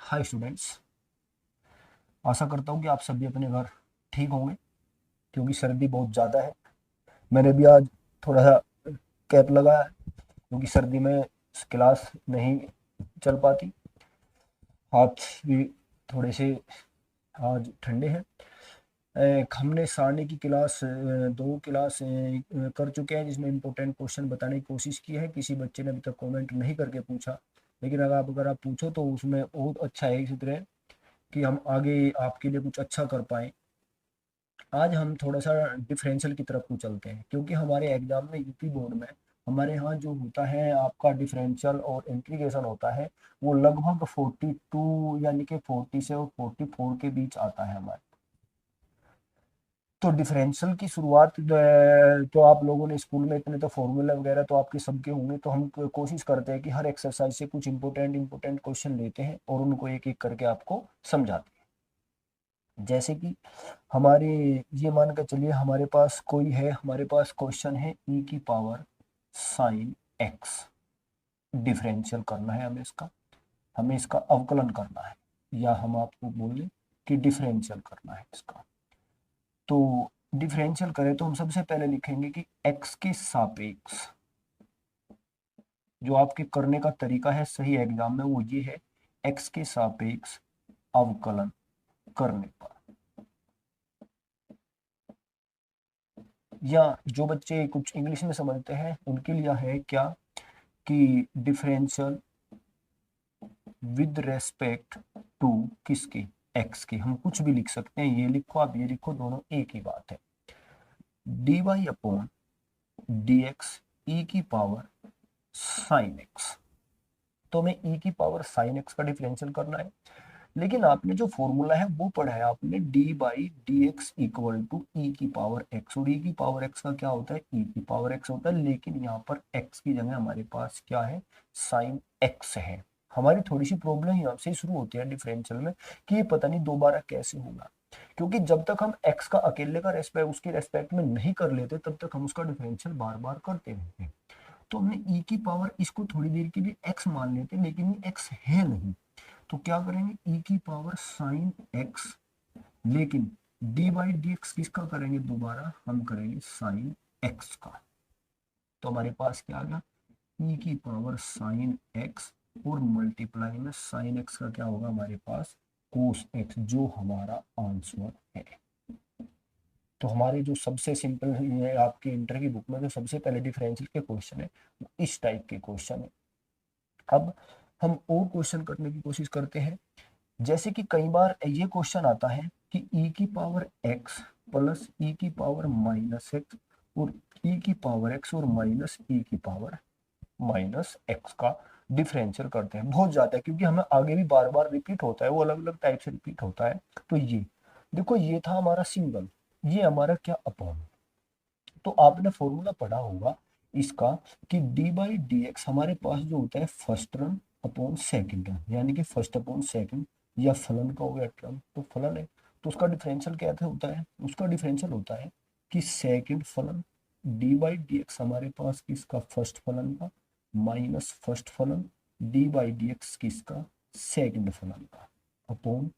Hi students. आशा करता हूँ कि आप सभी अपने घर ठीक होंगे क्योंकि सर्दी बहुत ज़्यादा है। मैंने भी आज थोड़ा सा कैप लगाया है क्योंकि सर्दी में क्लास नहीं चल पाती। हाथ भी थोड़े से आज ठंडे हैं। हमने सारणी की क्लास दो क्लास कर चुके हैं जिसमें इम्पोर्टेंट क्वेश्चन बताने की कोशिश की है। किसी बच्चे ने अभी तक कमेंट नहीं करके पूछा, लेकिन अगर आप पूछो तो उसमें बहुत अच्छा है इसी तरह कि हम आगे आपके लिए कुछ अच्छा कर पाएँ। आज हम थोड़ा सा डिफरेंशियल की तरफ को चलते हैं क्योंकि हमारे एग्जाम में यूपी बोर्ड में हमारे यहाँ जो होता है आपका डिफरेंशियल और इंटीग्रेशन होता है वो लगभग 42 यानी कि 40 से और 44 के बीच आता है हमारे। तो डिफरेंशियल की शुरुआत तो आप लोगों ने स्कूल में इतने तो फॉर्मूला वगैरह तो आपके सबके होंगे, तो हम कोशिश करते हैं कि हर एक्सरसाइज से कुछ इंपोर्टेंट क्वेश्चन लेते हैं और उनको एक एक करके आपको समझाते हैं। जैसे कि हमारे ये मान कर चलिए हमारे पास कोई है, हमारे पास क्वेश्चन है ई की पावर साइन एक्स। डिफरेंशियल करना है हमें इसका अवकलन करना है, या हम आपको बोल दें कि डिफरेंशियल करना है इसका। तो डिफरेंशियल करें तो हम सबसे पहले लिखेंगे कि एक्स के सापेक्ष जो आपके करने का तरीका है सही एग्जाम में वो ये है, एक्स के सापेक्ष अवकलन करने पर, या जो बच्चे कुछ इंग्लिश में समझते हैं उनके लिए है क्या कि डिफरेंशियल विद रेस्पेक्ट टू किसके, एक्स के। हम कुछ भी लिख सकते हैं, ये लिखो आप ये लिखो, दोनों एक ही बात है। D y upon d x e की पावर साइन एक्स। तो हमें ई की पावर साइन एक्स का डिफरेंशियल करना है, लेकिन आपने जो फॉर्मूला है वो पढ़ा है आपने d by d x equal to e की पावर एक्स, और ई की पावर एक्स का क्या होता है, ई की पावर एक्स होता है, लेकिन यहाँ पर एक्स की जगह हमारे पास क्या है, साइन एक्स है। हमारी थोड़ी सी प्रॉब्लम यहाँ से शुरू होती है डिफरेंशियल में कि ये पता नहीं दोबारा कैसे होगा, क्योंकि जब तक हम एक्स का अकेले का रेस्पेक्ट उसके रेस्पेक्ट में नहीं कर लेते तब तक हम उसका डिफरेंशियल बार बार करते रहते हैं। तो हमने ई की पावर इसको थोड़ी देर के लिए एक्स मान लेते हैं, लेकिन ये एक्स है नहीं। तो क्या करेंगे, ई की पावर साइन एक्स, लेकिन डी बाई डी एक्स किसका करेंगे, दोबारा हम करेंगे साइन एक्स का। तो हमारे पास क्या आ गया, ई की पावर साइन एक्स और मल्टीप्लाई में साइन एक्स का क्या होगा हमारे पास, कोस एक्स, जो हमारा आंसर है। तो हमारे जो सबसे सिंपल है आपके इंटर की बुक में जो सबसे पहले डिफरेंशियल के क्वेश्चन है वो इस टाइप के क्वेश्चन है। अब हम और क्वेश्चन करने की कोशिश करते हैं। जैसे कि कई बार ये क्वेश्चन आता है कि ई की पावर एक्स प्लस ई की पावर माइनस एक्स और ई की पावर एक्स और माइनस ई की पावर माइनस एक्स का डिफरेंशियल करते हैं। बहुत ज्यादा है क्योंकि हमें आगे भी बार बार रिपीट होता है, वो अलग अलग टाइप से रिपीट होता है। तो ये देखो, ये था हमारा सिंगल, ये हमारा क्या अपॉन। तो आपने फॉर्मूला पढ़ा होगा इसका कि डी बाई डी एक्स हमारे पास जो होता है first term upon second term, यानी कि फर्स्ट अपॉन सेकंड, या फलन का हो गया टर्म तो फलन है। तो उसका डिफरेंशियल क्या होता है, उसका डिफरेंशियल होता है कि सेकंड फलन डी बाई डी एक्स हमारे पास किसका, फर्स्ट फलन का, माइनस फर्स्ट फलन डी बाई डी एक्स किसका, सेकंड फलन का, अपॉन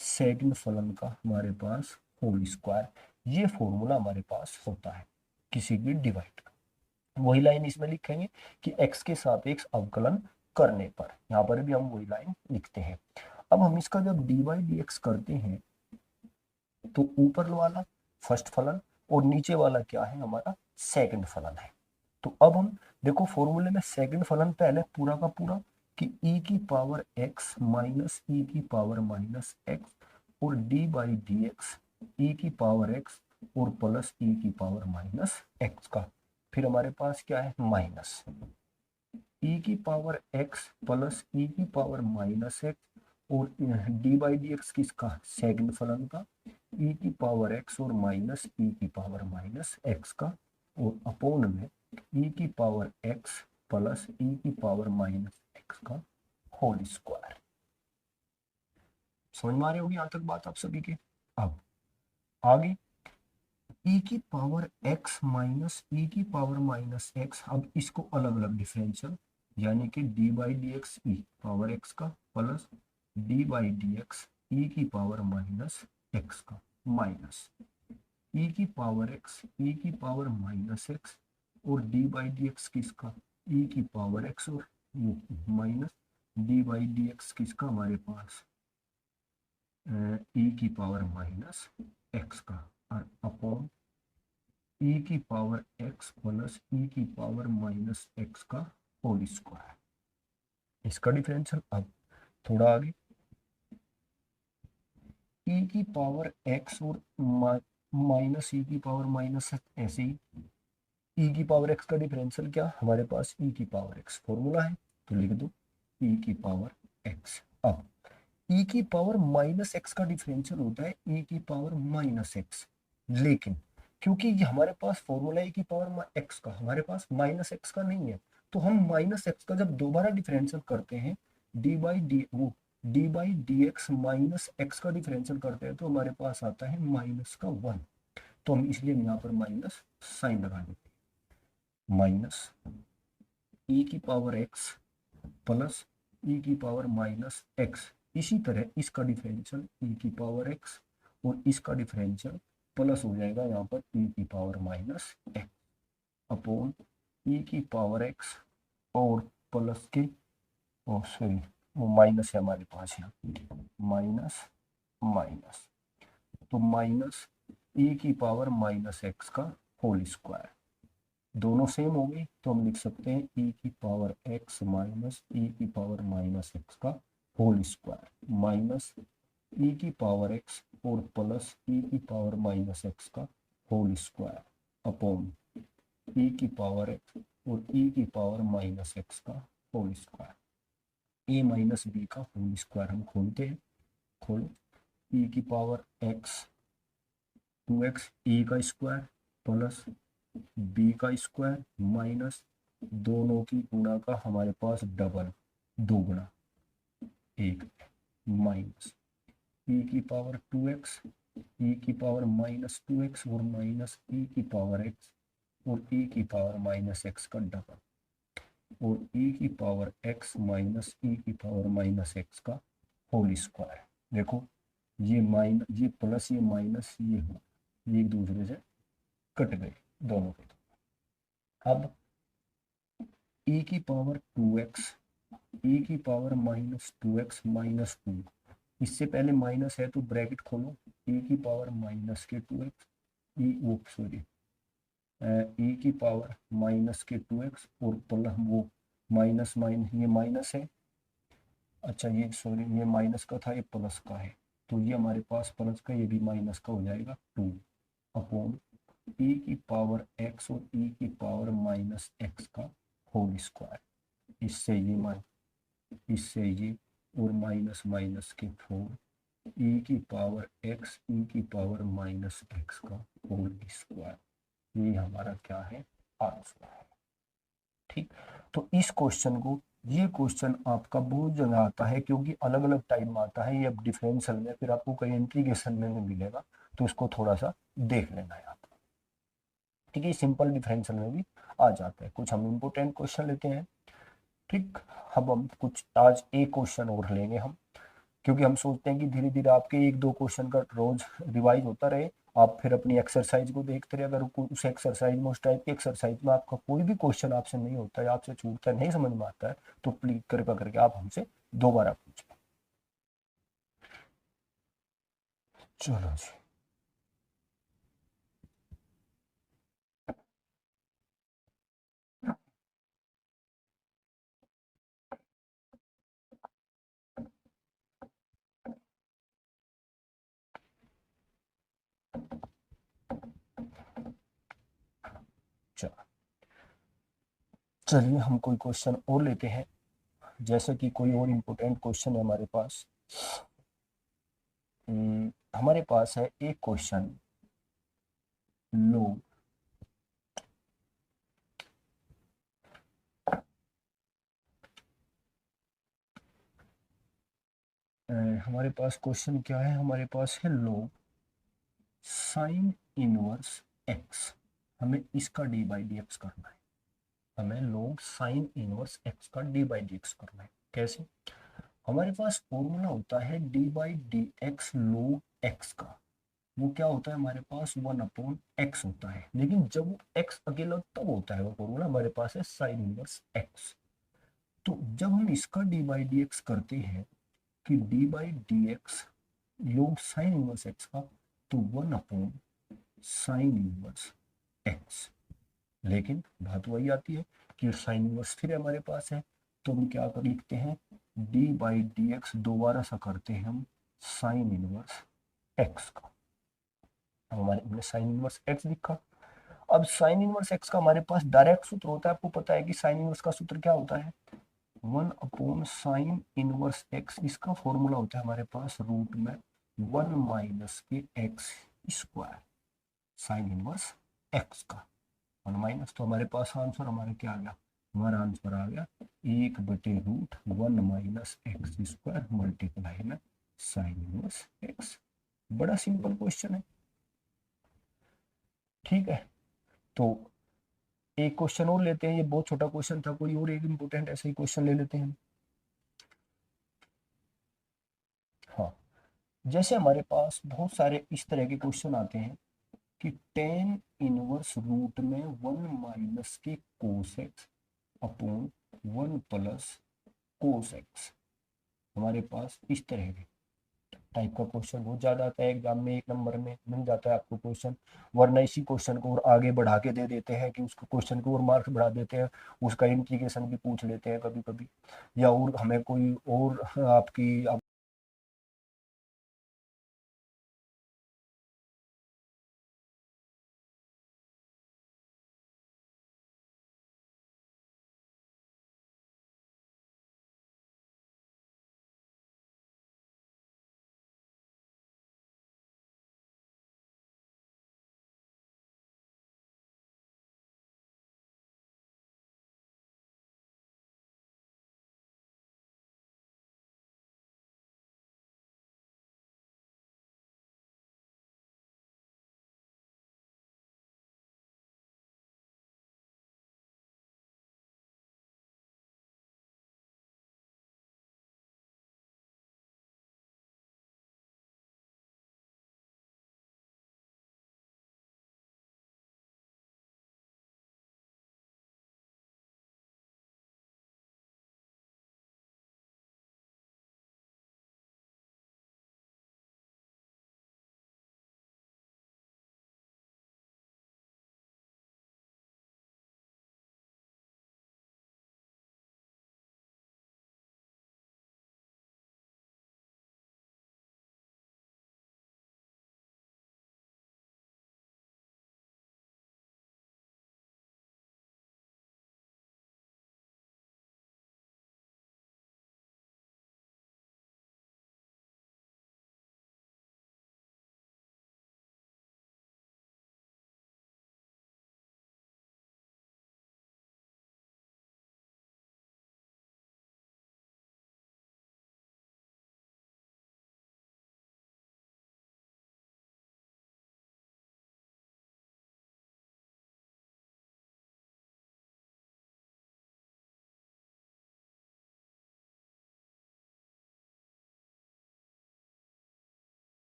सेकंड फलन का हमारे पास होल स्क्वायर। ये फॉर्मूला हमारे पास होता है किसी भी डिवाइड का। वही लाइन इसमें लिखेंगे कि x के सापेक्ष अवकलन करने पर, यहाँ पर भी हम वही लाइन लिखते हैं। अब हम इसका जब डी बाई डी एक्स करते हैं तो ऊपर वाला फर्स्ट फलन और नीचे वाला क्या है, हमारा सेकंड फलन है। तो अब हम देखो फॉर्मूले में सेकंड फलन पहले पूरा का पूरा कि e की पावर x माइनस ई की पावर माइनस एक्स और d by d x e की पावर x और प्लस ई की पावर माइनस एक्स का। फिर हमारे पास क्या है, माइनस ई की पावर x प्लस ई की पावर माइनस एक्स और डी बाई डी एक्स किसका, सेकंड फलन का, ई की पावर x और माइनस ई की पावर माइनस एक्स का, और अपोन में ई की पावर x प्लस ई की पावर माइनस एक्स का होल स्क्वायर। समझ में आ रही होगी यहाँ तक बात आप सभी के। अब आगे ई की पावर x माइनस ई की पावर माइनस एक्स, अब इसको अलग अलग डिफरेंशियल, यानी कि d by d x e power x का plus d by d x e की पावर माइनस एक्स का, माइनस ई की पावर एक्स ई की पावर माइनस एक्स, और डी बाई डी एक्स किसका, ई की पावर एक्स, और minus d by d x किसका हमारे पास ई की पावर माइनस एक्स का, और अपॉन ई की पावर एक्स प्लस ई की पावर माइनस एक्स का होल स्क्वायर। इसका डिफरेंशियल अब थोड़ा आगे, ई की पावर एक्स और माइनस ई की पावर माइनस, ऐसे ही ई की पावर एक्स का डिफरेंशियल क्या, हमारे पास ई की पावर एक्स फॉर्मूला है, तो लिख दो ई की पावर एक्स। अब ई की पावर माइनस एक्स का डिफरेंशियल होता है ई की पावर माइनस एक्स, लेकिन क्योंकि ये हमारे पास फॉर्मूला ई की पावर एक्स का, हमारे पास माइनस एक्स का नहीं है, तो हम माइनस एक्स का जब दोबारा डिफरेंशियल करते हैं, डी बाई डी वो D by d x minus x का डिफरेंशियल करते हैं, तो हमारे पास आता है माइनस का 1, तो हम इसलिए यहाँ पर माइनस साइन लगा देते हैं, माइनस ई की पावर एक्स प्लस ई की पावर माइनस एक्स। इसी तरह इसका डिफरेंशियल ई की पावर एक्स और इसका डिफरेंशियल प्लस हो जाएगा यहाँ पर ई की पावर माइनस एक्स अपॉन ई की पावर एक्स और प्लस के, ओ सॉरी वो माइनस है हमारे पास यहाँ, माइनस माइनस, तो माइनस ई की पावर माइनस एक्स का होल स्क्वायर, दोनों सेम हो गए, तो हम लिख सकते हैं ई की पावर एक्स माइनस ई की पावर माइनस एक्स का होल स्क्वायर, माइनस ई की पावर एक्स और प्लस ई की पावर माइनस एक्स का होल स्क्वायर अपॉन ई की पावर एक्स और ई की पावर माइनस एक्स का होल स्क्वायर, ए माइनस बी का होल स्क्वायर हम खोलते हैं, खोलो ई की पावर एक्स 2x ए का स्क्वायर प्लस बी का स्क्वायर माइनस दोनों की गुणा का हमारे पास डबल, दो गुणा एक, माइनस ई की पावर 2x ई की पावर माइनस 2x और माइनस ई की पावर x और ई की पावर माइनस x का डबल, और ई की पावर x माइनस ई की पावर माइनस x का होल स्क्वायर। देखो ये माइनस ये प्लस ये माइनस ये हो, ये एक दूसरे से कट गए दोनों के। अब e की पावर 2x e की पावर माइनस 2x माइनस 2, इससे पहले माइनस है तो ब्रैकेट खोलो, e की पावर माइनस के 2x ई वो सॉरी e की पावर माइनस के 2x और प्लस वो माइनस माइनस ये माइनस है, अच्छा ये सॉरी ये माइनस का था ये प्लस का है, तो ये हमारे पास प्लस का ये भी माइनस का हो जाएगा 2 अपॉन ई की पावर x और ई की पावर माइनस एक्स का होल स्क्वायर, इससे ये और माइनस माइनस के 4 ई की पावर x ई की पावर माइनस एक्स का होल स्क्वायर, ये हमारा क्या है आंसर है। ठीक, तो इस क्वेश्चन को, ये क्वेश्चन आपका बहुत जगह आता है क्योंकि अलग अलग टाइप में आता है, ये अब डिफरेंशियल में फिर आपको कहीं इंटीग्रेशन में मिलेगा, तो इसको थोड़ा सा देख लेना है आप। ठीक है, सिंपल डिफरेंशियल में भी आ जाता है। कुछ हम इम्पोर्टेंट क्वेश्चन लेते हैं। ठीक, अब हम कुछ आज एक क्वेश्चन और लेंगे हम, क्योंकि हम सोचते हैं कि धीरे धीरे आपके एक दो क्वेश्चन का रोज रिवाइज होता रहे, आप फिर अपनी एक्सरसाइज को देखते रहे, अगर उस एक्सरसाइज में उस टाइप की एक्सरसाइज में आपका कोई भी क्वेश्चन आपसे नहीं होता है, आपसे छूटता है, नहीं समझ में आता है, तो प्लीज कृपया करके आप हमसे दोबारा पूछें। चलो जी, चलिए हम कोई क्वेश्चन और लेते हैं, जैसे कि कोई और इम्पोर्टेंट क्वेश्चन है हमारे पास। हमारे पास है एक क्वेश्चन, लोग हमारे पास क्वेश्चन क्या है, हमारे पास है लोग साइन इनवर्स एक्स, हमें इसका डी बाई डी एक्स करना है, हमें लोग साइन इनवर्स एक्स का डी बाई डी एक्स करना है। कैसे, हमारे पास फॉर्मूला होता है D by d x log x का। वो क्या होता है हमारे पास 1/x होता है, लेकिन जब वो x अकेला तब होता है वो फॉर्मूला हमारे पास है साइन इनवर्स x। तो जब हम इसका डी बाई डी एक्स करते हैं कि d by d x log sine inverse x का, तो 1/साइन इनवर्स x। लेकिन बात वही आती है कि साइन इनवर्स फिर हमारे पास है, तो हम क्या कर लिखते हैं, डी बाई डी एक्स दोबारा सा करते हैं हम साइन इनवर्स एक्स का। अब हमारे हमने साइन इनवर्स एक्स लिखा। अब साइन इनवर्स एक्स का हमारे पास डायरेक्ट सूत्र होता है, आपको पता है कि साइन इनवर्स का सूत्र क्या होता है, 1/साइन इनवर्स एक्स। इसका फॉर्मूला होता है हमारे पास रूट में 1 माइनस के x square, sine inverse x का 1 माइनस। तो हमारे पास आंसर हमारा क्या आ गया, हमारा आंसर आ गया 1/√1 माइनस एक्स स्क्वायर मल्टीप्लाई में साइन इनवर्स एक्स। बड़ा सिंपल क्वेश्चन है, ठीक है। तो एक क्वेश्चन और लेते हैं, ये बहुत छोटा क्वेश्चन था, कोई और एक इंपॉर्टेंट ऐसे ही क्वेश्चन ले लेते हैं। हाँ, जैसे हमारे पास बहुत सारे इस तरह के क्वेश्चन आते हैं कि टेन इनवर्स रूट में 1 माइनस के cos x upon 1 plus cos x. हमारे पास इस तरह के टाइप का क्वेश्चन बहुत ज्यादा आता है एग्जाम में, 1 नंबर में मिल जाता है आपको क्वेश्चन। वरना इसी क्वेश्चन को और आगे बढ़ा के दे देते हैं कि उसको क्वेश्चन को और मार्क्स बढ़ा देते हैं, उसका इंटीग्रेशन भी पूछ लेते हैं कभी कभी, या और हमें कोई और आपकी